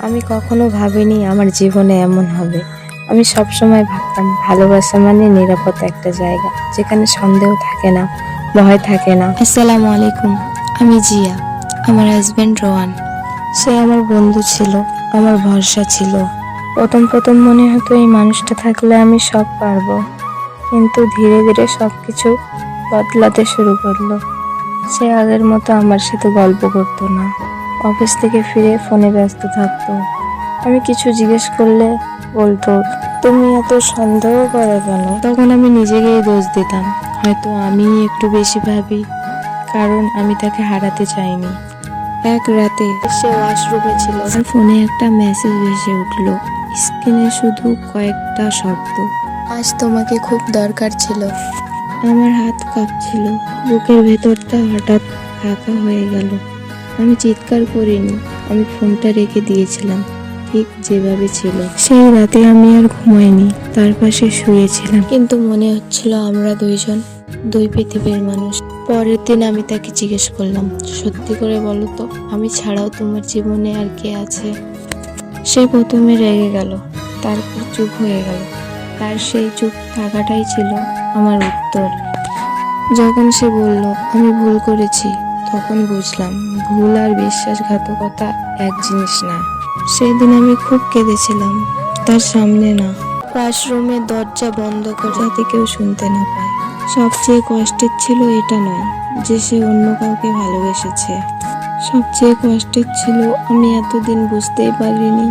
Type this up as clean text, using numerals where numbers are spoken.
আমি কখনো ভাবিনি আমার জীবনে এমন হবে। আমি সবসময় ভাবতাম ভালোবাসা মানে নিরাপদ একটা জায়গা, যেখানে সন্দেহ থাকে না, ভয় থাকে না। আসসালামু আলাইকুম, আমি জিয়া। আমার হাজব্যান্ড রোহান। সে আমার বন্ধু ছিল, আমার ভরসা ছিল। প্রথম প্রথম মনে হতো এই মানুষটা থাকলে আমি সব পারবো, কিন্তু ধীরে ধীরে সবকিছু বদলাতে শুরু করলো। সে আগের মতো আমার সাথে গল্প করতো না, অফিস থেকে ফিরে ফোনে ব্যস্ত থাকতো। আমি কিছু জিজ্ঞেস করলে বলতো, তুমি এত সন্দেহ করো কেন? তখন আমি নিজেকেই দোষ দিতাম, হয়তো আমি একটু বেশি ভাবি, কারণ আমি তাকে হারাতে চাইনি। এক রাতে সে ওয়াশরুমে ছিল, আমার ফোনে একটা মেসেজ ভেসে উঠলো। স্ক্রিনে শুধু কয়েকটা শব্দ, আজ তোমাকে খুব দরকার ছিল। আমার হাত কাঁপছিল, বুকের ভেতরটা হঠাৎ ফাঁকা হয়ে গেল। আমি চিৎকার করিনি, আমি ফোনটা রেখে দিয়েছিলাম ঠিক যেভাবে ছিল। সেই রাতে আমি আর ঘুমাইনি, তার পাশে শুয়েছিলাম, কিন্তু মনে হচ্ছিল আমরা দুইজন দুই পৃথিবীর মানুষ। পরের দিন আমি তাকে জিজ্ঞেস করলাম, সত্যি করে বলো তো, আমি ছাড়াও তোমার জীবনে আর কে আছে? সে প্রথমে রেগে গেল, তারপর চুপ হয়ে গেল। তার সেই চুপ থাকাটাই ছিল আমার উত্তর। যখন সে বলল আমি ভুল করেছি, তখন বুঝলাম ভুল আর বিশ্বাসঘাতকতা এক জিনিস না। সেদিন আমি খুব কেঁদেছিলাম, তার সামনে না, ওয়াশরুমের দরজা বন্ধ করে, যাতে কেউ শুনতে না পায়। সবচেয়ে কষ্টের ছিল এটা নয় যে সে অন্য কাউকে ভালোবেসেছে, সবচেয়ে কষ্টের ছিল আমি এতদিন বুঝতেই পারিনি